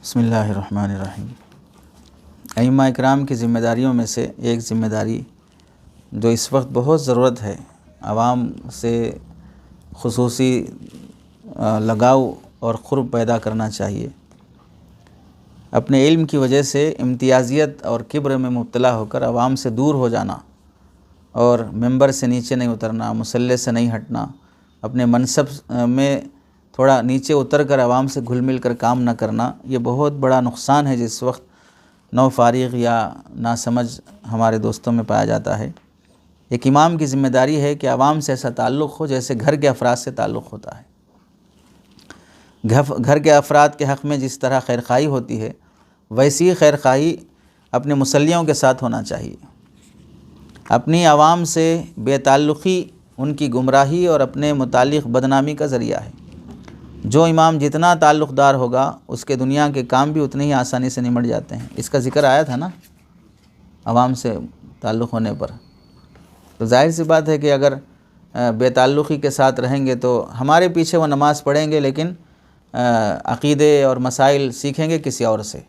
بسم اللہ الرحمن الرحیم۔ ائمہ اکرام کی ذمہ داریوں میں سے ایک ذمہ داری جو اس وقت بہت ضرورت ہے، عوام سے خصوصی لگاؤ اور قرب پیدا کرنا چاہیے۔ اپنے علم کی وجہ سے امتیازیت اور کبر میں مبتلا ہو کر عوام سے دور ہو جانا اور ممبر سے نیچے نہیں اترنا، مصلی سے نہیں ہٹنا، اپنے منصب میں تھوڑا نیچے اتر کر عوام سے گھل مل کر کام نہ کرنا، یہ بہت بڑا نقصان ہے جس وقت نو فارغ یا ناسمجھ ہمارے دوستوں میں پایا جاتا ہے۔ ایک امام کی ذمہ داری ہے کہ عوام سے ایسا تعلق ہو جیسے گھر کے افراد سے تعلق ہوتا ہے۔ گھر کے افراد کے حق میں جس طرح خیرخواہی ہوتی ہے، ویسی خیرخواہی اپنے مصلیوں کے ساتھ ہونا چاہیے۔ اپنی عوام سے بے تعلقی ان کی گمراہی اور اپنے متعلق بدنامی کا ذریعہ ہے۔ جو امام جتنا تعلق دار ہوگا اس کے دنیا کے کام بھی اتنے ہی آسانی سے نمٹ جاتے ہیں۔ اس کا ذکر آیا تھا نا عوام سے تعلق ہونے پر، تو ظاہر سی بات ہے کہ اگر بے تعلقی کے ساتھ رہیں گے تو ہمارے پیچھے وہ نماز پڑھیں گے لیکن عقیدے اور مسائل سیکھیں گے کسی اور سے۔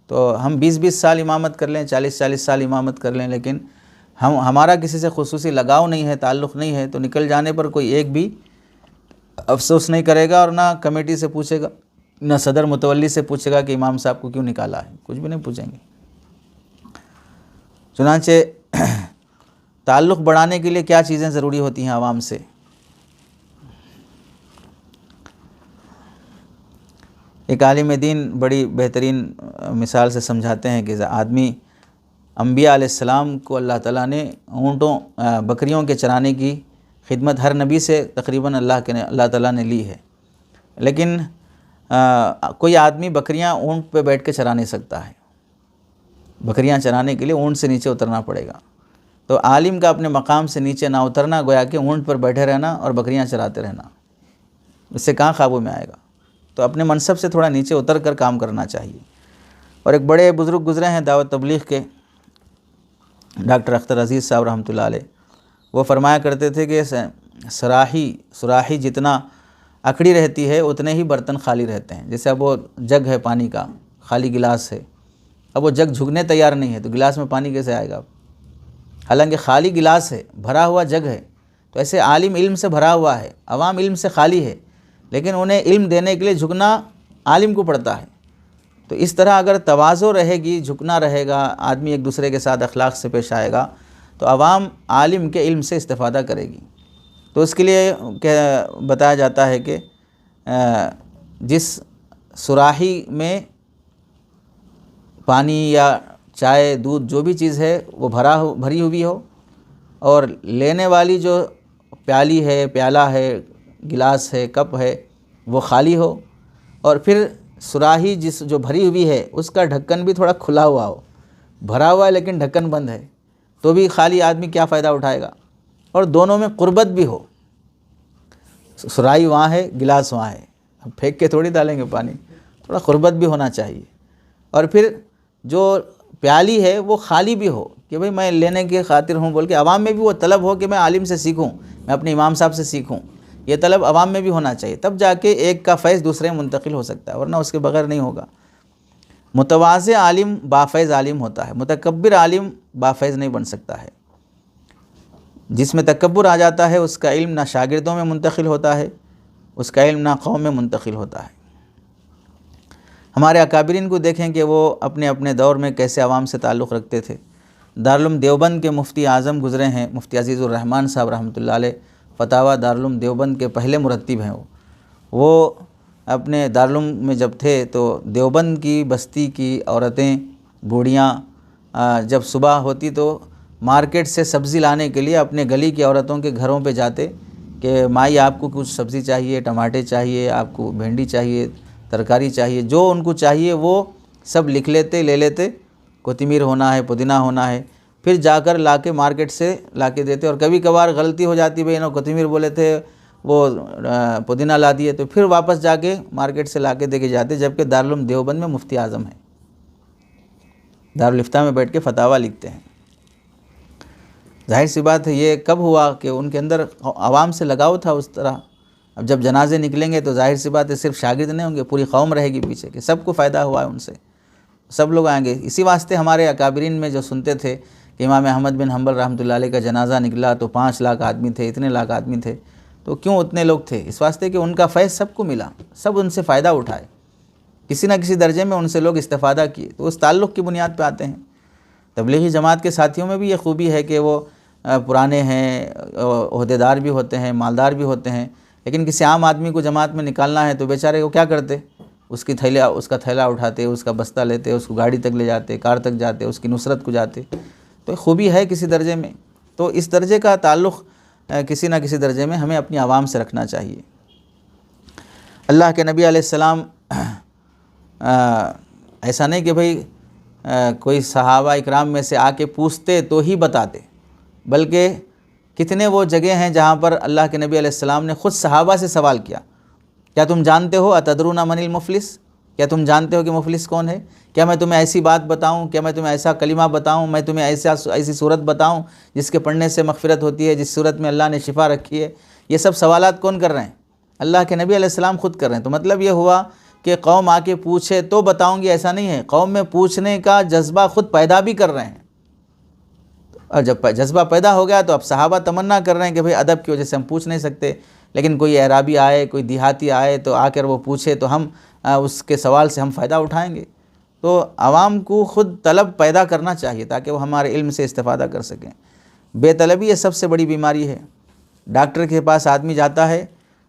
تو ہم 20 سال امامت کر لیں، 40 سال امامت کر لیں، لیکن ہمارا کسی سے خصوصی لگاؤ نہیں ہے، تعلق نہیں ہے، تو نکل جانے پر کوئی ایک بھی افسوس نہیں کرے گا اور نہ کمیٹی سے پوچھے گا، نہ صدر متولی سے پوچھے گا کہ امام صاحب کو کیوں نکالا ہے، کچھ بھی نہیں پوچھیں گے۔ چنانچہ تعلق بڑھانے کے لیے کیا چیزیں ضروری ہوتی ہیں عوام سے؟ ایک عالم دین بڑی بہترین مثال سے سمجھاتے ہیں کہ آدمی انبیاء علیہ السلام کو اللہ تعالیٰ نے بکریوں کے چرانے کی خدمت ہر نبی سے تقریباً اللہ تعالیٰ نے لی ہے، لیکن کوئی آدمی بکریاں اونٹ پہ بیٹھ کے چرا نہیں سکتا ہے۔ بکریاں چرانے کے لیے اونٹ سے نیچے اترنا پڑے گا۔ تو عالم کا اپنے مقام سے نیچے نہ اترنا گویا کہ اونٹ پر بیٹھے رہنا اور بکریاں چراتے رہنا، اس سے کہاں قابو میں آئے گا؟ تو اپنے منصب سے تھوڑا نیچے اتر کر کام کرنا چاہیے۔ اور ایک بڑے بزرگ گزرے ہیں دعوت تبلیغ کے، ڈاکٹر اختر عزیز صاحب رحمۃ اللہ علیہ، وہ فرمایا کرتے تھے کہ سراحی جتنا اکڑی رہتی ہے اتنے ہی برتن خالی رہتے ہیں۔ جیسے اب وہ جگ ہے پانی کا، خالی گلاس ہے، اب وہ جگ جھکنے تیار نہیں ہے تو گلاس میں پانی کیسے آئے گا؟ حالانکہ خالی گلاس ہے، بھرا ہوا جگ ہے۔ تو ایسے عالم علم سے بھرا ہوا ہے، عوام علم سے خالی ہے، لیکن انہیں علم دینے کے لیے جھکنا عالم کو پڑتا ہے۔ تو اس طرح اگر تواضع رہے گی، جھکنا رہے گا، آدمی ایک دوسرے کے ساتھ اخلاق سے پیش آئے گا تو عوام عالم کے علم سے استفادہ کرے گی۔ تو اس کے لیے بتایا جاتا ہے کہ جس سراحی میں پانی یا چائے دودھ جو بھی چیز ہے وہ بھری ہوئی ہو، اور لینے والی جو پیالی ہے، پیالہ ہے، گلاس ہے، کپ ہے، وہ خالی ہو، اور پھر سراحی جو بھری ہوئی ہے اس کا ڈھکن بھی تھوڑا کھلا ہوا ہو، بھرا ہوا ہے لیکن ڈھکن بند ہے، تو بھی خالی آدمی کیا فائدہ اٹھائے گا؟ اور دونوں میں قربت بھی ہو، سراحی وہاں ہے، گلاس وہاں ہے، ہم پھینک کے تھوڑی ڈالیں گے پانی، تھوڑا قربت بھی ہونا چاہیے۔ اور پھر جو پیالی ہے وہ خالی بھی ہو کہ بھئی میں لینے کی خاطر ہوں بول کے، عوام میں بھی وہ طلب ہو کہ میں عالم سے سیکھوں، میں اپنے امام صاحب سے سیکھوں، یہ طلب عوام میں بھی ہونا چاہیے، تب جا کے ایک کا فیض دوسرے میں منتقل ہو سکتا ہے، ورنہ اس کے بغیر نہیں ہوگا۔ متواضع عالم بافیض عالم ہوتا ہے، متکبر عالم بافیض نہیں بن سکتا ہے۔ جس میں تکبر آ جاتا ہے اس کا علم نہ شاگردوں میں منتقل ہوتا ہے، اس کا علم نہ قوم میں منتقل ہوتا ہے۔ ہمارے اکابرین کو دیکھیں کہ وہ اپنے اپنے دور میں کیسے عوام سے تعلق رکھتے تھے۔ دارالعلوم دیوبند کے مفتی اعظم گزرے ہیں، مفتی عزیز الرحمن صاحب رحمۃ اللہ علیہ، فتاویٰ دارالعلوم دیوبند کے پہلے مرتب ہیں۔ وہ اپنے دارالعلوم میں جب تھے تو دیوبند کی بستی کی عورتیں، بوڑھیاں جب صبح ہوتی تو مارکیٹ سے سبزی لانے کے لیے اپنے گلی کی عورتوں کے گھروں پہ جاتے کہ مائی آپ کو کچھ سبزی چاہیے، ٹماٹے چاہیے، آپ کو بھنڈی چاہیے، ترکاری چاہیے، جو ان کو چاہیے وہ سب لکھ لیتے، لے لیتے، کوتمیر ہونا ہے، پودینہ ہونا ہے، پھر جا کر لا کے مارکیٹ سے لا کے دیتے۔ اور کبھی کبھار غلطی ہو جاتی، بھئی انہوں کوتمیر بولے تھے وہ پودینہ لا دیے، تو پھر واپس جا کے مارکیٹ سے لا کے دے کے جاتے، جبکہ دارالعلوم دیوبند میں مفتی اعظم ہیں، دارالفتہ میں بیٹھ کے فتاویٰ لکھتے ہیں۔ ظاہر سی بات ہے یہ کب ہوا کہ ان کے اندر عوام سے لگاؤ تھا اس طرح اب جب جنازے نکلیں گے تو ظاہر سی بات ہے صرف شاگرد نہیں ہوں گے، پوری قوم رہے گی پیچھے کہ سب کو فائدہ ہوا ہے ان سے، سب لوگ آئیں گے۔ اسی واسطے ہمارے اکابرین میں جو سنتے تھے کہ امام احمد بن حنبل رحمۃ اللہ علیہ کا جنازہ نکلا تو 5 لاکھ آدمی تھے، اتنے لاکھ آدمی تھے، تو کیوں اتنے لوگ تھے؟ اس واسطے کہ ان کا فیض سب کو ملا، سب ان سے فائدہ اٹھائے، کسی نہ کسی درجے میں ان سے لوگ استفادہ کیے، تو اس تعلق کی بنیاد پہ آتے ہیں۔ تبلیغی جماعت کے ساتھیوں میں بھی یہ خوبی ہے کہ وہ پرانے ہیں، عہدیدار بھی ہوتے ہیں، مالدار بھی ہوتے ہیں، لیکن کسی عام آدمی کو جماعت میں نکالنا ہے تو بیچارے وہ کیا کرتے؟ اس کا تھیلا اٹھاتے، اس کا بستہ لیتے، اس کو گاڑی تک لے جاتے، کار تک جاتے، اس کی نصرت کو جاتے، تو خوبی ہے کسی درجے میں۔ تو اس درجے کا تعلق کسی نہ کسی درجے میں ہمیں اپنی عوام سے رکھنا چاہیے۔ اللہ کے نبی علیہ السلام ایسا نہیں کہ بھئی کوئی صحابہ اکرام میں سے آ کے پوچھتے تو ہی بتاتے، بلکہ کتنے وہ جگہ ہیں جہاں پر اللہ کے نبی علیہ السلام نے خود صحابہ سے سوال کیا، کیا تم جانتے ہو اتدرون من المفلس؟ کیا تم جانتے ہو کہ مفلس کون ہے؟ کیا میں تمہیں ایسی بات بتاؤں؟ کیا میں تمہیں ایسا کلمہ بتاؤں؟ میں تمہیں ایسی صورت بتاؤں جس کے پڑھنے سے مغفرت ہوتی ہے، جس صورت میں اللہ نے شفا رکھی ہے؟ یہ سب سوالات کون کر رہے ہیں؟ اللہ کے نبی علیہ السلام خود کر رہے ہیں۔ تو مطلب یہ ہوا کہ قوم آ کے پوچھے تو بتاؤں گی، ایسا نہیں ہے، قوم میں پوچھنے کا جذبہ خود پیدا بھی کر رہے ہیں، اور جب جذبہ پیدا ہو گیا تو اب صحابہ تمنا کر رہے ہیں کہ بھئی ادب کی وجہ سے ہم پوچھ نہیں سکتے، لیکن کوئی اعرابی آئے، کوئی دیہاتی آئے تو آ کر وہ پوچھے تو ہم اس کے سوال سے ہم فائدہ اٹھائیں گے۔ تو عوام کو خود طلب پیدا کرنا چاہیے تاکہ وہ ہمارے علم سے استفادہ کر سکیں۔ بے طلبی یہ سب سے بڑی بیماری ہے۔ ڈاکٹر کے پاس آدمی جاتا ہے،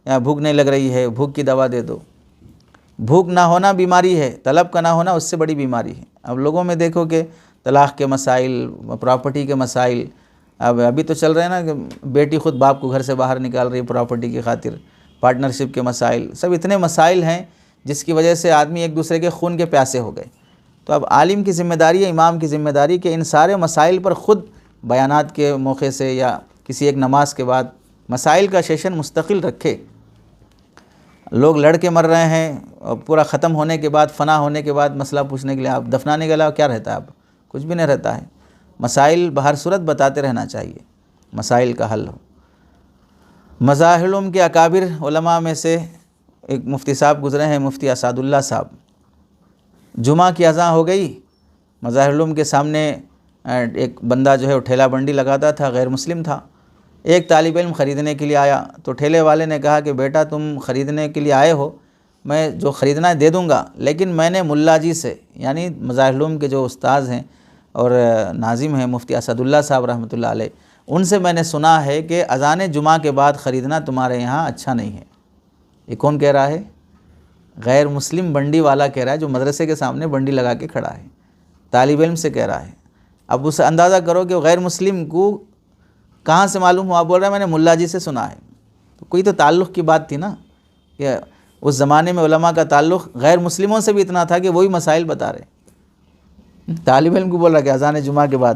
یا بھوک نہیں لگ رہی ہے، بھوک کی دوا دے دو۔ بھوک نہ ہونا بیماری ہے، طلب کا نہ ہونا اس سے بڑی بیماری ہے۔ اب لوگوں میں دیکھو کہ طلاق کے مسائل، پراپرٹی کے مسائل، ابھی تو چل رہے ہیں نا کہ بیٹی خود باپ کو گھر سے باہر نکال رہی ہے پراپرٹی کی خاطر، پارٹنرشپ کے مسائل، سب اتنے مسائل ہیں جس کی وجہ سے آدمی ایک دوسرے کے خون کے پیاسے ہو گئے۔ تو اب عالم کی ذمہ داری ہے، امام کی ذمہ داری کہ ان سارے مسائل پر خود بیانات کے موقع سے یا کسی ایک نماز کے بعد مسائل کا سیشن مستقل رکھے۔ لوگ لڑ کے مر رہے ہیں، اور پورا ختم ہونے کے بعد، فنا ہونے کے بعد مسئلہ پوچھنے کے لیے، آپ دفنانے کے علاوہ کیا رہتا ہے؟ اب کچھ بھی نہیں رہتا ہے۔ مسائل بہر صورت بتاتے رہنا چاہیے، مسائل کا حل ہو۔ مظاہر العلوم کے اکابر علماء میں سے ایک مفتی صاحب گزرے ہیں، مفتی اسعد اللہ صاحب۔ جمعہ کی اذان ہو گئی، مظاہر العلوم کے سامنے ایک بندہ جو ہے وہ ٹھیلا بنڈی لگاتا تھا، غیر مسلم تھا۔ ایک طالب علم خریدنے کے لیے آیا تو ٹھیلے والے نے کہا کہ بیٹا تم خریدنے کے لیے آئے ہو، میں جو خریدنا ہے دے دوں گا، لیکن میں نے ملا جی سے، یعنی مظاہر العلوم کے جو استاذ ہیں اور ناظم ہیں مفتی اسعد اللہ صاحب رحمۃ اللہ علیہ، ان سے میں نے سنا ہے کہ اذان جمعہ کے بعد خریدنا تمہارے یہاں اچھا نہیں ہے۔ یہ کون کہہ رہا ہے؟ غیر مسلم بنڈی والا کہہ رہا ہے، جو مدرسے کے سامنے بنڈی لگا کے کھڑا ہے، طالب علم سے کہہ رہا ہے۔ اب اسے اندازہ کرو کہ غیر مسلم کو کہاں سے معلوم ہوا؟ بول رہا ہے میں نے ملا جی سے سنا ہے۔ تو کوئی تو تعلق کی بات تھی نا، کہ اس زمانے میں علماء کا تعلق غیر مسلموں سے بھی اتنا تھا کہ وہی مسائل بتا رہے۔ طالب علم کو بول رہا کہ اذان جمعہ کے بعد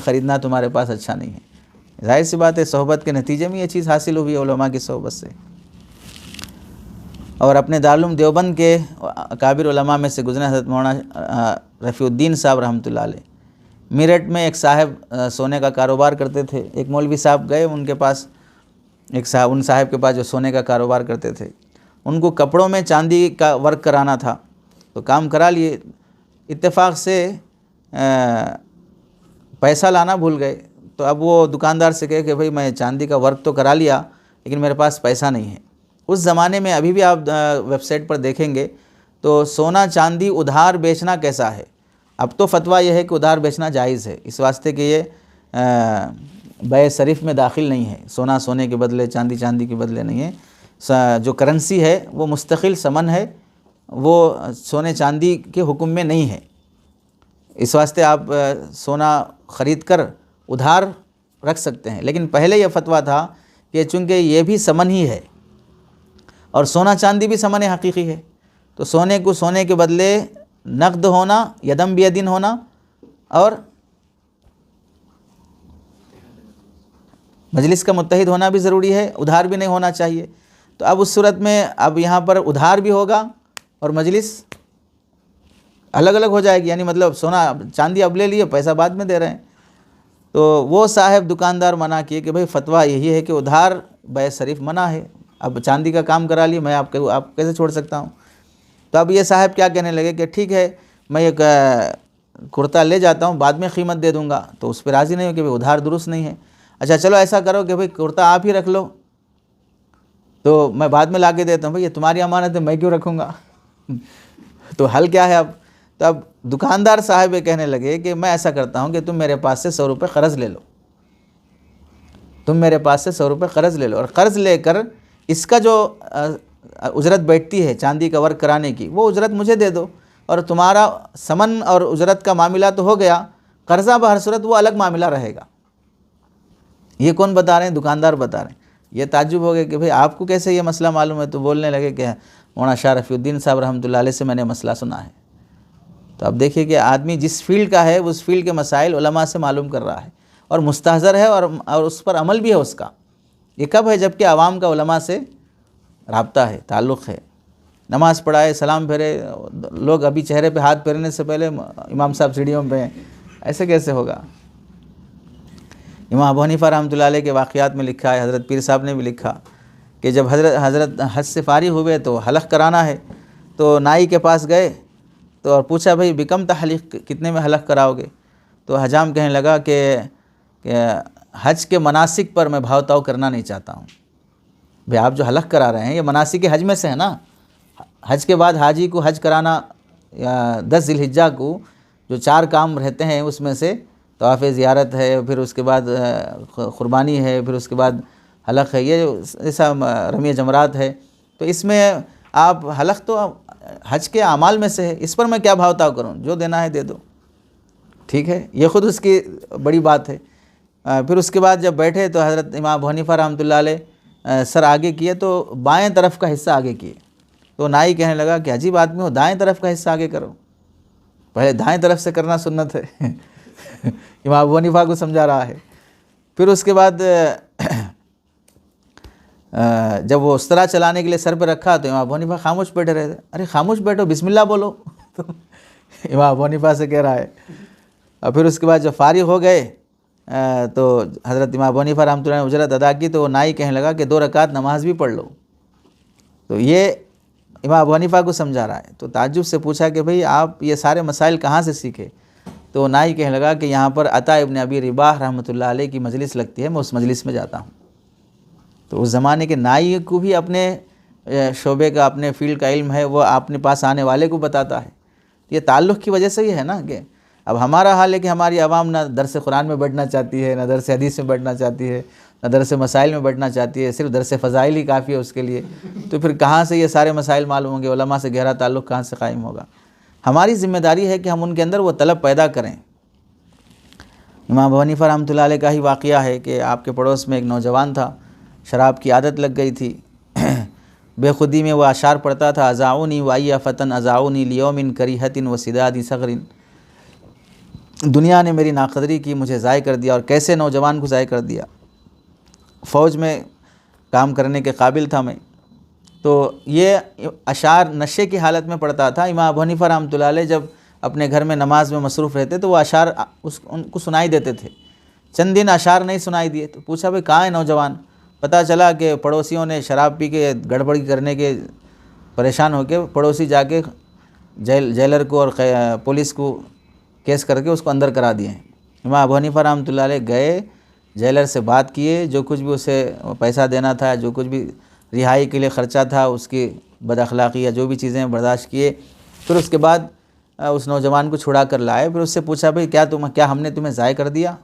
خریدنا تمہارے پاس اچھا نہیں ہے۔ ظاہر سی بات ہے صحبت کے نتیجے میں یہ چیز حاصل ہوئی ہے، علماء کی صحبت سے۔ اور اپنے دارالعلوم دیوبند کے اکابر علماء میں سے گزرے حضرت مولانا رفیع الدین صاحب رحمۃ اللہ علیہ۔ میرٹھ میں ایک صاحب سونے کا کاروبار کرتے تھے، ایک مولوی صاحب گئے ان کے پاس، ان صاحب کے پاس جو سونے کا کاروبار کرتے تھے، ان کو کپڑوں میں چاندی کا ورک کرانا تھا، تو کام کرا لیے، اتفاق سے پیسہ لانا بھول گئے۔ تو اب وہ دکاندار سے کہے کہ بھئی میں چاندی کا ورک تو کرا لیا لیکن میرے پاس پیسہ نہیں ہے۔ اس زمانے میں ابھی بھی آپ ویب سائٹ پر دیکھیں گے تو سونا چاندی ادھار بیچنا کیسا ہے۔ اب تو فتویٰ یہ ہے کہ ادھار بیچنا جائز ہے، اس واسطے کہ یہ بیع صریف میں داخل نہیں ہے، سونا سونے کے بدلے، چاندی چاندی کے بدلے نہیں ہے۔ جو کرنسی ہے وہ مستقل ثمن ہے، وہ سونے چاندی کے حکم میں نہیں ہے۔ اس واسطے آپ سونا خرید کر ادھار رکھ سکتے ہیں، لیکن پہلے یہ فتویٰ تھا کہ چونکہ یہ بھی ثمن ہی ہے اور سونا چاندی بھی ثمن حقیقی ہے، تو سونے کو سونے کے بدلے نقد ہونا، یدم بیدن ہونا، اور مجلس کا متحد ہونا بھی ضروری ہے، ادھار بھی نہیں ہونا چاہیے۔ تو اب اس صورت میں اب یہاں پر ادھار بھی ہوگا اور مجلس الگ الگ ہو جائے گی، یعنی مطلب سونا چاندی اب لے لیے، پیسہ بعد میں دے رہے ہیں۔ تو وہ صاحب دکاندار منع کیے کہ بھئی فتویٰ یہی ہے کہ ادھار بیع صریف منع ہے، اب چاندی کا کام کرا لی، میں آپ کیسے چھوڑ سکتا ہوں؟ تو اب یہ صاحب کیا کہنے لگے کہ ٹھیک ہے میں ایک کرتا لے جاتا ہوں، بعد میں قیمت دے دوں گا. تو اس پہ راضی نہیں ہو کہ بھئی ادھار درست نہیں ہے. اچھا چلو ایسا کرو کہ بھئی کرتا آپ ہی رکھ لو، تو میں بعد میں لا کے دیتا ہوں. بھئی یہ تمہاری امانت ہے، میں کیوں رکھوں گا؟ تو حل کیا ہے اب؟ تو اب دکاندار صاحب کہنے لگے کہ میں ایسا کرتا ہوں کہ تم میرے پاس سے 100 روپے قرض لے لو، تم میرے پاس سے 100 روپے قرض لے لو، اور قرض لے کر اس کا جو اجرت بیٹھتی ہے چاندی کا ورک کرانے کی، وہ اجرت مجھے دے دو، اور تمہارا سمن اور اجرت کا معاملہ تو ہو گیا، قرضہ بہر صورت وہ الگ معاملہ رہے گا. یہ کون بتا رہے ہیں؟ دکاندار بتا رہے ہیں. یہ تعجب ہو گیا کہ بھئی آپ کو کیسے یہ مسئلہ معلوم ہے؟ تو بولنے لگے کہ مولانا شاہ رفیع الدین صاحب رحمۃ اللہ علیہ سے میں نے مسئلہ سنا ہے. تو اب دیکھیے کہ آدمی جس فیلڈ کا ہے اس فیلڈ کے مسائل علماء سے معلوم کر رہا ہے، اور مستحضر ہے، اور اس پر عمل بھی ہے اس کا. یہ کب ہے؟ جبکہ عوام کا علماء سے رابطہ ہے، تعلق ہے. نماز پڑھائے، سلام پھیرے، لوگ ابھی چہرے پہ ہاتھ پھیرنے سے پہلے امام صاحب سیڑھیوں پہ ہیں، ایسے کیسے ہوگا؟ امام ابو حنیفہ رحمۃ اللہ علیہ کے واقعات میں لکھا ہے، حضرت پیر صاحب نے بھی لکھا کہ جب حضرت حج سے فارغ ہوئے تو حلق کرانا ہے، تو نائی کے پاس گئے تو اور پوچھا بھئی بکم تحلیق، کتنے میں حلق کراؤ گے؟ تو حجام کہنے لگا کہ حج کے مناسک پر میں بھاؤ تاؤ کرنا نہیں چاہتا ہوں. بھئی آپ جو حلق کرا رہے ہیں یہ مناسک حج میں سے ہے نا. حج کے بعد حاجی کو حج کرانا، 10 ذی الحجہ کو جو 4 کام رہتے ہیں اس میں سے طواف زیارت ہے، پھر اس کے بعد قربانی ہے، پھر اس کے بعد حلق ہے، یہ ایسا رمی جمرات ہے. تو اس میں آپ حلق تو حج کے اعمال میں سے ہے، اس پر میں کیا بھاؤ تاؤ کروں؟ جو دینا ہے دے دو. ٹھیک ہے، یہ خود اس کی بڑی بات ہے. پھر اس کے بعد جب بیٹھے تو حضرت امام ابو حنیفہ رحمۃ اللہ علیہ سر آگے کیے تو بائیں طرف کا حصہ آگے کیے. تو نائی کہنے لگا کہ عجیب آدمی ہو، دائیں طرف کا حصہ آگے کرو، پہلے دائیں طرف سے کرنا سنت ہے. امام ابو حنیفہ کو سمجھا رہا ہے. پھر اس کے بعد جب وہ اس طرح چلانے کے لیے سر پہ رکھا تو امام ابو حنیفہ خاموش بیٹھے رہے تھے. ارے خاموش بیٹھو، بسم اللہ بولو. تو امام ابو حنیفہ سے کہہ رہا ہے. اور پھر اس کے بعد جب فارغ ہو گئے تو حضرت امام ابو حنیفہ رحمۃ اللہ نے اجرت ادا کی، تو وہ نائی کہنے لگا کہ 2 رکعت نماز بھی پڑھ لو. تو یہ امام ابو حنیفہ کو سمجھا رہا ہے. تو تعجب سے پوچھا کہ بھئی آپ یہ سارے مسائل کہاں سے سیکھے؟ تو نائی کہنے لگا کہ یہاں پر عطا ابن ابی رباح رحمۃ اللہ علیہ کی مجلس لگتی ہے، میں اس مجلس میں جاتا ہوں. تو اس زمانے کے نائی کو بھی اپنے شعبے کا، اپنے فیلڈ کا علم ہے، وہ اپنے پاس آنے والے کو بتاتا ہے. یہ تعلق کی وجہ سے ہی ہے نا. کہ اب ہمارا حال ہے کہ ہماری عوام نہ درس قرآن میں بیٹھنا چاہتی ہے، نہ درس حدیث میں بیٹھنا چاہتی ہے، نہ درس مسائل میں بیٹھنا چاہتی ہے، صرف درس فضائل ہی کافی ہے اس کے لیے. تو پھر کہاں سے یہ سارے مسائل معلوم ہوں گے؟ علماء سے گہرا تعلق کہاں سے قائم ہوگا؟ ہماری ذمہ داری ہے کہ ہم ان کے اندر وہ طلب پیدا کریں. امام ابو حنیفہ رحمۃ اللہ علیہ کا ہی واقعہ ہے کہ آپ کے پڑوس میں ایک نوجوان تھا، شراب کی عادت لگ گئی تھی. بے خودی میں وہ اشعار پڑھتا تھا، اذاؤنی وائی فتن اذاؤنی لیوم کریہت و سداد صغر. دنیا نے میری ناقدری کی، مجھے ضائع کر دیا. اور کیسے نوجوان کو ضائع کر دیا؟ فوج میں کام کرنے کے قابل تھا میں. تو یہ اشعار نشے کی حالت میں پڑھتا تھا. امام ابو حنیفہ رحمۃ اللہ علیہ جب اپنے گھر میں نماز میں مصروف رہتے تو وہ اشعار ان کو سنائی دیتے تھے. چند دن اشعار نہیں سنائی دیے تو پوچھا بھئی کہاں ہے نوجوان؟ پتہ چلا کہ پڑوسیوں نے شراب پی کے گڑبڑی کرنے کے پریشان ہو کے پڑوسی جا کے جیلر کو اور پولیس کو کیس کر کے اس کو اندر کرا دیے ہیں. امام ابو حنیفہ رحمۃ اللہ علیہ گئے، جیلر سے بات کیے، جو کچھ بھی اسے پیسہ دینا تھا، جو کچھ بھی رہائی کے لیے خرچہ تھا، اس کی بد اخلاقی یا جو بھی چیزیں برداشت کیے. پھر اس کے بعد اس نوجوان کو چھڑا کر لائے. پھر اس سے پوچھا بھئی کیا ہم نے تمہیں ضائع کر دیا؟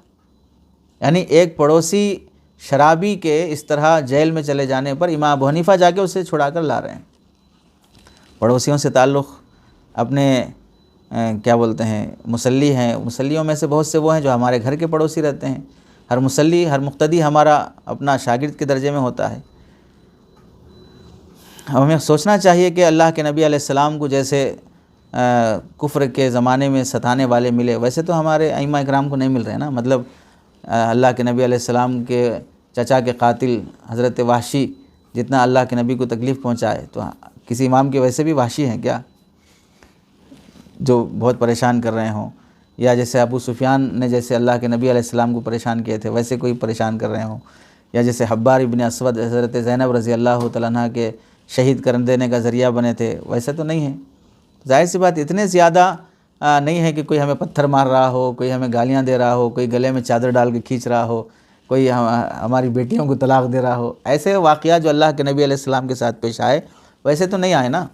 یعنی ایک پڑوسی شرابی کے اس طرح جیل میں چلے جانے پر امام ابو حنیفہ جا کے اسے چھڑا کر لا رہے ہیں. پڑوسیوں سے تعلق، اپنے کیا بولتے ہیں مصلی ہیں، مصلیوں میں سے بہت سے وہ ہیں جو ہمارے گھر کے پڑوسی رہتے ہیں. ہر مصلی، ہر مقتدی ہمارا اپنا شاگرد کے درجے میں ہوتا ہے. ہمیں سوچنا چاہیے کہ اللہ کے نبی علیہ السلام کو جیسے کفر کے زمانے میں ستانے والے ملے، ویسے تو ہمارے ائمہ اکرام کو نہیں مل رہے نا. مطلب اللہ کے نبی علیہ السلام کے چچا کے قاتل حضرت وحشی جتنا اللہ کے نبی کو تکلیف پہنچائے، تو کسی امام کے ویسے بھی وحشی ہیں کیا جو بہت پریشان کر رہے ہوں؟ یا جیسے ابو سفیان نے جیسے اللہ کے نبی علیہ السلام کو پریشان کیے تھے ویسے کوئی پریشان کر رہے ہوں؟ یا جیسے حبار ابن اسود حضرت زینب رضی اللہ تعالیٰ عنہ کے شہید کر دینے کا ذریعہ بنے تھے، ویسے تو نہیں ہیں۔ ظاہر سی بات اتنے زیادہ نہیں ہے کہ کوئی ہمیں پتھر مار رہا ہو، کوئی ہمیں گالیاں دے رہا ہو، کوئی گلے میں چادر ڈال کے کھینچ رہا ہو، کوئی ہماری بیٹیوں کو طلاق دے رہا ہو۔ ایسے واقعات جو اللہ کے نبی علیہ السلام کے ساتھ پیش آئے ویسے تو نہیں آئے نا۔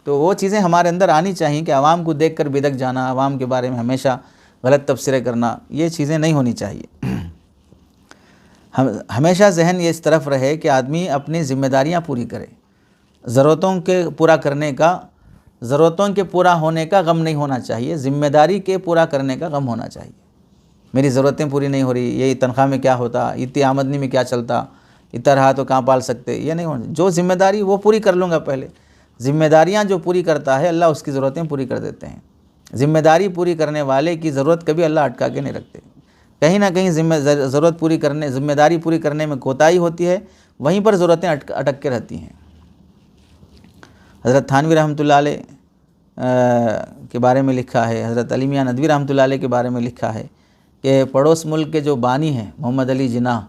تو وہ چیزیں ہمارے اندر آنی چاہیے کہ عوام کو دیکھ کر بدک جانا، عوام کے بارے میں ہمیشہ غلط تبصرے کرنا، یہ چیزیں نہیں ہونی چاہیے۔ ہمیشہ ذہن یہ اس طرف رہے کہ آدمی اپنی ذمہ داریاں پوری کرے، ضرورتوں کے پورا ہونے کا غم نہیں ہونا چاہیے، ذمہ داری کے پورا کرنے کا غم ہونا چاہیے۔ میری ضرورتیں پوری نہیں ہو رہی، یہ تنخواہ میں کیا ہوتا، اتنی آمدنی میں کیا چلتا، اتنا رہا تو کہاں پال سکتے، یہ نہیں ہونا۔ جو ذمہ داری وہ پوری کر لوں گا پہلے۔ ذمہ داریاں جو پوری کرتا ہے اللہ اس کی ضرورتیں پوری کر دیتے ہیں۔ ذمہ داری پوری کرنے والے کی ضرورت کبھی اللہ اٹکا کے نہیں رکھتے۔ کہیں نہ کہیں ذمہ داری پوری کرنے میں کوتاہی ہوتی ہے، وہیں پر ضرورتیں اٹک کے رہتی ہیں۔ حضرت تھانوی رحمۃ اللہ علیہ کے بارے میں لکھا ہے، حضرت علی میاں ندوی رحمۃ اللہ علیہ کے بارے میں لکھا ہے کہ پڑوس ملک کے جو بانی ہیں محمد علی جناح،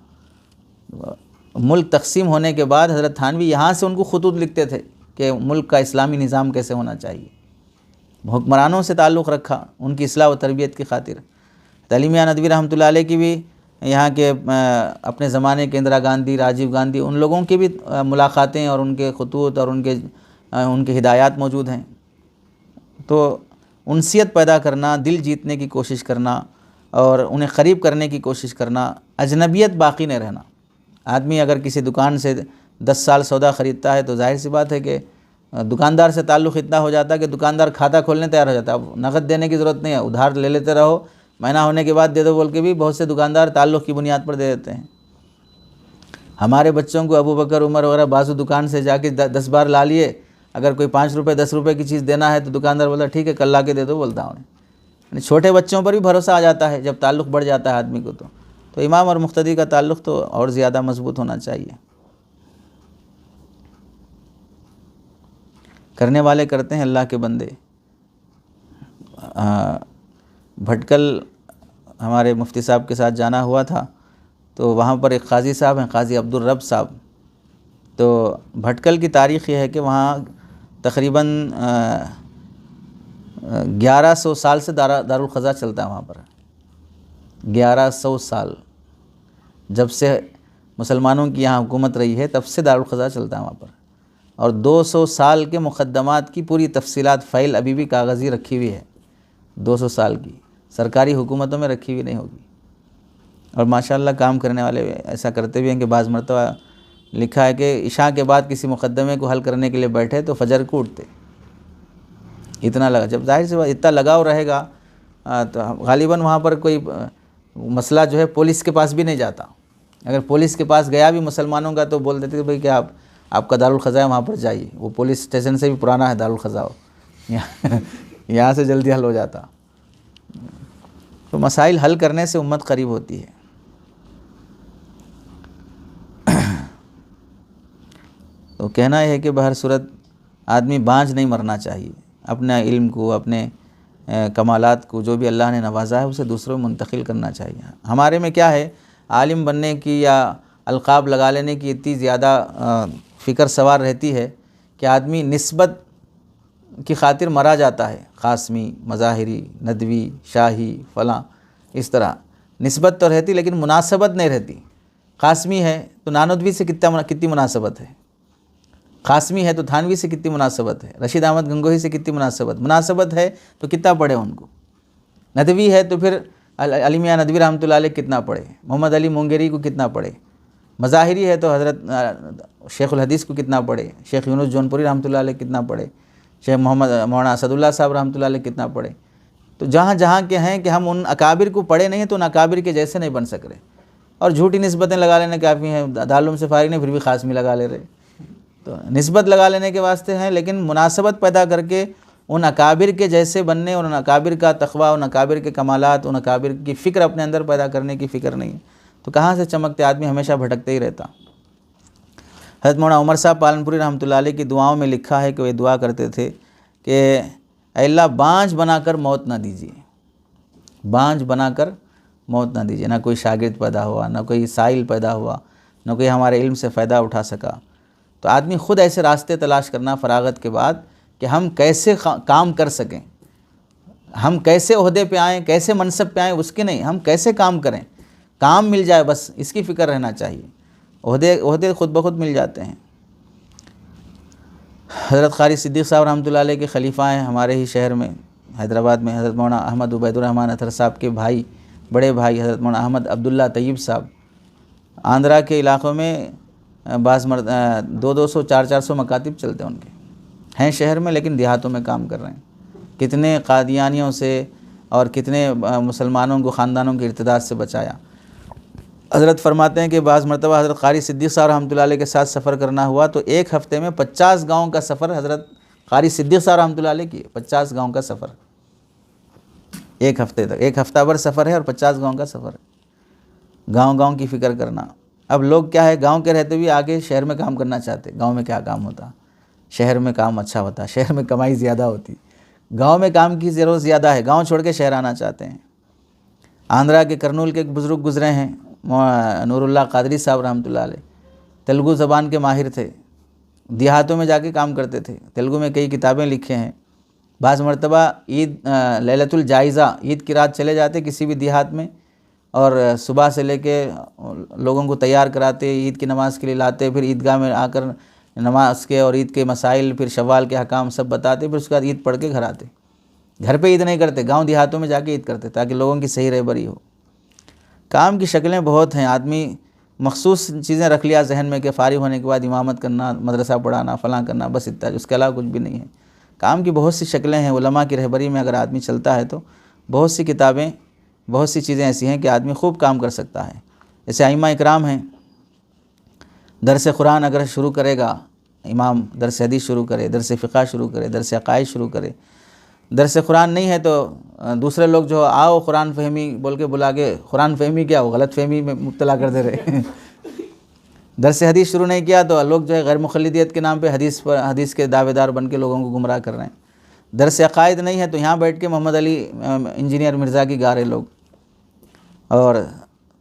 ملک تقسیم ہونے کے بعد حضرت تھانوی یہاں سے ان کو خطوط لکھتے تھے کہ ملک کا اسلامی نظام کیسے ہونا چاہیے۔ حکمرانوں سے تعلق رکھا ان کی اصلاح و تربیت کی خاطر۔ علی میاں ندوی رحمۃ اللہ علیہ کی بھی یہاں کے اپنے زمانے کے اندرا گاندھی، راجیو گاندھی، ان لوگوں کی بھی ملاقاتیں اور ان کے خطوط اور ان کے ہدایات موجود ہیں۔ تو انسیت پیدا کرنا، دل جیتنے کی کوشش کرنا اور انہیں قریب کرنے کی کوشش کرنا، اجنبیت باقی نہیں رہنا۔ آدمی اگر کسی دکان سے 10 سال سودا خریدتا ہے تو ظاہر سی بات ہے کہ دکاندار سے تعلق اتنا ہو جاتا ہے کہ دکاندار کھاتا کھولنے تیار ہو جاتا ہے۔ اب نقد دینے کی ضرورت نہیں ہے، ادھار لے لیتے رہو، مہینہ ہونے کے بعد دے دو بول کے بھی بہت سے دکاندار تعلق کی بنیاد پر دے دیتے ہیں۔ ہمارے بچوں کو ابو بکر، عمر وغیرہ بازو دکان سے جا کے 10 بار لا لیے، اگر کوئی 5 روپے 10 روپے کی چیز دینا ہے تو دکاندار بولتا ٹھیک ہے کل لا کے دے دو بولتا ہوں۔ یعنی چھوٹے بچوں پر بھی بھروسہ آ جاتا ہے جب تعلق بڑھ جاتا ہے آدمی کو۔ تو امام اور مقتدی کا تعلق تو اور زیادہ مضبوط ہونا چاہیے۔ کرنے والے کرتے ہیں، اللہ کے بندے۔ بھٹکل ہمارے مفتی صاحب کے ساتھ جانا ہوا تھا، تو وہاں پر ایک قاضی صاحب ہیں، قاضی عبدالرب صاحب۔ تو بھٹکل کی تاریخ یہ ہے کہ وہاں تقریباً 1100 سال سے دارالقضاء چلتا ہے وہاں پر۔ 1100 سال جب سے مسلمانوں کی یہاں حکومت رہی ہے تب سے دارالقضاء چلتا ہے وہاں پر، اور 200 سال کے مقدمات کی پوری تفصیلات فائل ابھی بھی کاغذی رکھی ہوئی ہے، 200 سال کی، سرکاری حکومتوں میں رکھی ہوئی نہیں ہوگی۔ اور ماشاءاللہ کام کرنے والے ایسا کرتے بھی ہیں کہ بعض مرتبہ لکھا ہے کہ عشاء کے بعد کسی مقدمے کو حل کرنے کے لیے بیٹھے تو فجر کو اٹھتے، اتنا لگا۔ جب ظاہر سے اتنا لگاؤ رہے گا تو غالباً وہاں پر کوئی مسئلہ جو ہے پولیس کے پاس بھی نہیں جاتا۔ اگر پولیس کے پاس گیا بھی مسلمانوں کا تو بول دیتے کہ بھئی کہ آپ کا دارالقضاء ہے وہاں پر جائیے، وہ پولیس اسٹیشن سے بھی پرانا ہے دارالقضاء، یہاں سے جلدی حل ہو جاتا۔ تو مسائل حل کرنے سے امت قریب ہوتی ہے۔ تو کہنا یہ ہے کہ بہر صورت آدمی بانجھ نہیں مرنا چاہیے، اپنے علم کو، اپنے کمالات کو، جو بھی اللہ نے نوازا ہے اسے دوسروں میں منتقل کرنا چاہیے۔ ہمارے میں کیا ہے، عالم بننے کی یا القاب لگا لینے کی اتنی زیادہ فکر سوار رہتی ہے کہ آدمی نسبت کی خاطر مرا جاتا ہے، قاسمی، مظاہری، ندوی، شاہی، فلاں، اس طرح نسبت تو رہتی لیکن مناسبت نہیں رہتی۔ قاسمی ہے تو نانودوی سے کتنی مناسبت ہے، قاسمی ہے تو تھانوی سے کتنی مناسبت ہے، رشید احمد گنگوہی سے کتنی مناسبت ہے تو کتنا پڑھے ان کو۔ ندوی ہے تو پھر علی میاں ندوی رحمۃ اللہ علیہ کتنا پڑھے، محمد علی مونگیری کو کتنا پڑھے۔ مظاہری ہے تو حضرت شیخ الحدیث کو کتنا پڑھے، شیخ یونس جونپوری رحمۃ اللہ علیہ کتنا پڑھے، شیخ مولانا اسد اللہ صاحب رحمۃ اللہ علیہ کتنا پڑھے۔ تو جہاں کے ہیں کہ ہم ان اکابر کو پڑھے نہیں تو ان اکابر کے جیسے نہیں بن سک رہے، اور جھوٹی نسبتیں لگا لینے کافی ہیں۔ دارالعلوم سے فارغ نہیں پھر بھی قاسمی لگا لے رہے، تو نسبت لگا لینے کے واسطے ہیں، لیکن مناسبت پیدا کر کے ان اکابر کے جیسے بننے، اور ان اکابر کا تقویٰ، ان اکابر کے کمالات، ان اکابر کی فکر اپنے اندر پیدا کرنے کی فکر نہیں ہے، تو کہاں سے چمکتے، آدمی ہمیشہ بھٹکتے ہی رہتا۔ حضرت مولانا عمر صاحب پالنپوری رحمۃ اللہ علیہ کی دعاؤں میں لکھا ہے کہ وہ دعا کرتے تھے کہ اے اللہ بانجھ بنا کر موت نہ دیجیے، بانجھ بنا کر موت نہ دیجیے، نہ کوئی شاگرد پیدا ہوا، نہ کوئی سائل پیدا ہوا، نہ کوئی ہمارے علم سے فائدہ اٹھا سکا۔ تو آدمی خود ایسے راستے تلاش کرنا فراغت کے بعد کہ ہم کیسے کام کر سکیں، ہم کیسے عہدے پہ آئیں، کیسے منصب پہ آئیں، اس کے نہیں، ہم کیسے کام کریں، کام مل جائے بس اس کی فکر رہنا چاہیے۔ عہدے خود بخود مل جاتے ہیں۔ حضرت قاری صدیق صاحب رحمۃ اللہ علیہ کے خلیفہ ہیں ہمارے ہی شہر میں حیدرآباد میں، حضرت مولانا احمد عبید الرحمن اطہر صاحب کے بھائی، بڑے بھائی حضرت مولانا احمد عبداللہ طیب صاحب۔ آندھرا کے علاقوں میں بعض 200 400 مکاتب چلتے ہیں ان کے، ہیں شہر میں لیکن دیہاتوں میں کام کر رہے ہیں۔ کتنے قادیانیوں سے اور کتنے مسلمانوں کو خاندانوں کے ارتداد سے بچایا۔ حضرت فرماتے ہیں کہ بعض مرتبہ حضرت قاری صدیق صاحب رحمۃ اللہ علیہ کے ساتھ سفر کرنا ہوا تو ایک ہفتے میں 50 گاؤں کا سفر حضرت قاری صدیق صاحب رحمۃ اللہ علیہ کی، 50 گاؤں کا سفر ایک ہفتے تک، ایک ہفتہ بھر سفر ہے اور 50 گاؤں کا سفر ہے۔ گاؤں کی فکر کرنا۔ اب لوگ کیا ہے، گاؤں کے رہتے ہوئے آگے شہر میں کام کرنا چاہتے، گاؤں میں کیا کام ہوتا، شہر میں کام اچھا ہوتا، شہر میں کمائی زیادہ ہوتی، گاؤں میں کام کی ضرورت زیادہ ہے، گاؤں چھوڑ کے شہر آنا چاہتے ہیں۔ آندھرا کے کرنول کے ایک بزرگ گزرے ہیں نور اللہ قادری صاحب رحمۃ اللہ علیہ، تیلگو زبان کے ماہر تھے، دیہاتوں میں جا کے کام کرتے تھے، تیلگو میں کئی کتابیں لکھے ہیں۔ بعض مرتبہ عید لیلۃ الجائزہ، عید کی رات چلے جاتے کسی بھی دیہات میں اور صبح سے لے کے لوگوں کو تیار کراتے، عید کی نماز کے لیے لاتے، پھر عیدگاہ میں آ کر نماز کے اور عید کے مسائل، پھر شوال کے احکام سب بتاتے، پھر اس کے بعد عید پڑھ کے گھر آتے۔ گھر پہ عید نہیں کرتے، گاؤں دیہاتوں میں جا کے عید کرتے تاکہ لوگوں کی صحیح رہبری ہو۔ کام کی شکلیں بہت ہیں، آدمی مخصوص چیزیں رکھ لیا ذہن میں کہ فارغ ہونے کے بعد امامت کرنا، مدرسہ پڑھانا، فلاں کرنا، بس اتنا، اس کے علاوہ کچھ بھی نہیں ہے۔ کام کی بہت سی شکلیں ہیں، علماء کی رہبری میں اگر آدمی چلتا ہے تو بہت سی کتابیں، بہت سی چیزیں ایسی ہیں کہ آدمی خوب کام کر سکتا ہے۔ جیسے ائمہ اکرام ہیں، درس قرآن اگر شروع کرے گا امام، درس حدیث شروع کرے، درس فقہ شروع کرے، درس عقائد شروع کرے، درس قرآن نہیں ہے تو دوسرے لوگ جو آؤ قرآن فہمی بول کے بلا کے، قرآن فہمی کیا، وہ غلط فہمی میں مبتلا کر دے رہے۔ درس حدیث شروع نہیں کیا تو لوگ جو ہے غیر مقلدیت کے نام پہ حدیث کے دعوے دار بن کے لوگوں کو گمراہ کر رہے ہیں۔ درس عقائد نہیں ہے تو یہاں بیٹھ کے محمد علی انجینئر مرزا کی گا رہے لوگ، اور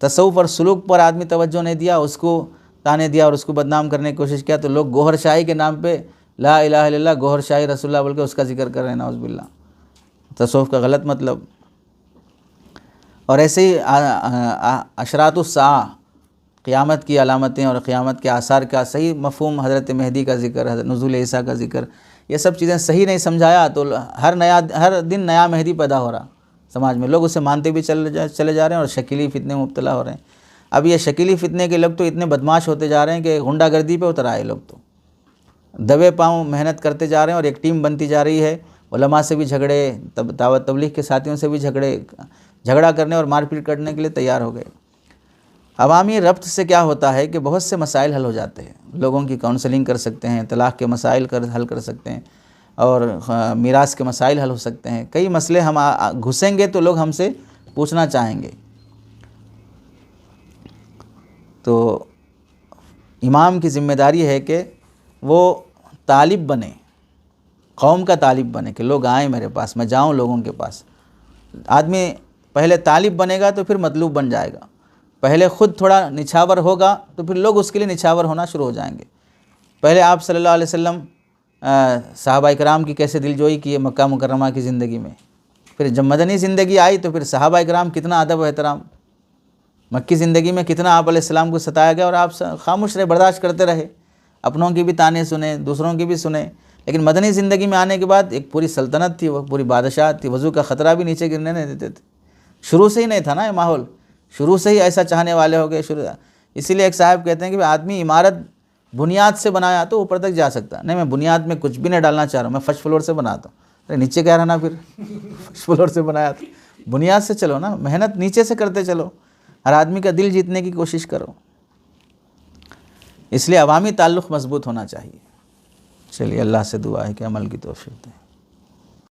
تصوف اور سلوک پر آدمی توجہ نہیں دیا، اس کو تانے دیا اور اس کو بدنام کرنے کی کوشش کیا تو لوگ گوہر شاہی کے نام پہ لا الہ الا اللہ، گوہر شاہی رسول اللہ بول کے اس کا ذکر کر رہے ہیں، نعوذ باللہ، تصوف کا غلط مطلب۔ اور ایسے ہی اشراط الساعہ، قیامت کی علامتیں اور قیامت کے آثار کا صحیح مفہوم، حضرت مہدی کا ذکر، حضرت نزول عیسیٰ کا ذکر، یہ سب چیزیں صحیح نہیں سمجھایا تو ہر دن نیا مہدی پیدا ہو رہا سماج میں، لوگ اسے مانتے بھی چلے جا رہے ہیں اور شکیلی فتنے میں مبتلا ہو رہے ہیں۔ اب یہ شکیلی فتنے کے لوگ تو اتنے بدماش ہوتے جا رہے ہیں کہ غنڈہ گردی پہ اتر آئے لوگ، تو دبے پاؤں محنت کرتے جا رہے ہیں اور ایک ٹیم بنتی جا رہی ہے، علماء سے بھی جھگڑے، دعوت تبلیغ کے ساتھیوں سے بھی جھگڑا کرنے اور مار پیٹ کرنے کے لیے تیار ہو گئے۔ عوامی ربط سے کیا ہوتا ہے کہ بہت سے مسائل حل ہو جاتے ہیں، لوگوں کی کاؤنسلنگ کر سکتے ہیں، طلاق کے مسائل حل کر سکتے ہیں اور میراث کے مسائل حل ہو سکتے ہیں۔ کئی مسئلے ہم گھسیں گے تو لوگ ہم سے پوچھنا چاہیں گے۔ تو امام کی ذمہ داری ہے کہ وہ طالب بنے، قوم کا طالب بنے کہ لوگ آئیں میرے پاس، میں جاؤں لوگوں کے پاس۔ آدمی پہلے طالب بنے گا تو پھر مطلوب بن جائے گا، پہلے خود تھوڑا نچھاور ہوگا تو پھر لوگ اس کے لیے نچھاور ہونا شروع ہو جائیں گے۔ پہلے آپ صلی اللہ علیہ وسلم صحابہ اکرام کی کیسے دلجوئی کی مکہ مکرمہ کی زندگی میں، پھر جب مدنی زندگی آئی تو پھر صحابہ اکرام کتنا ادب و احترام، مکی زندگی میں کتنا آپ علیہ السلام کو ستایا گیا اور آپ خاموش رہے، برداشت کرتے رہے، اپنوں کی بھی تانے سنے، دوسروں کی بھی سنے۔ لیکن مدنی زندگی میں آنے کے بعد ایک پوری سلطنت تھی، وہ پوری بادشاہت تھی، وضو کا خطرہ بھی نیچے گرنے نہیں دیتے تھے۔ شروع سے ہی نہیں تھا نا یہ ماحول، شروع سے ہی ایسا چاہنے والے ہو گئے اسی لیے ایک صاحب کہتے ہیں کہ آدمی عمارت بنیاد سے بنایا تو اوپر تک جا سکتا نہیں، میں بنیاد میں کچھ بھی نہیں ڈالنا چاہ رہا ہوں، میں فرسٹ فلور سے بناتا ہوں۔ ارے نیچے کیا رہنا، پھر فرسٹ فلور سے بنایا تو بنیاد سے چلو نا، محنت نیچے سے کرتے چلو، ہر آدمی کا دل جیتنے کی کوشش کرو۔ اس لیے عوامی تعلق مضبوط ہونا چاہیے۔ چلیے اللہ سے دعا ہے کہ عمل کی توفیق دے۔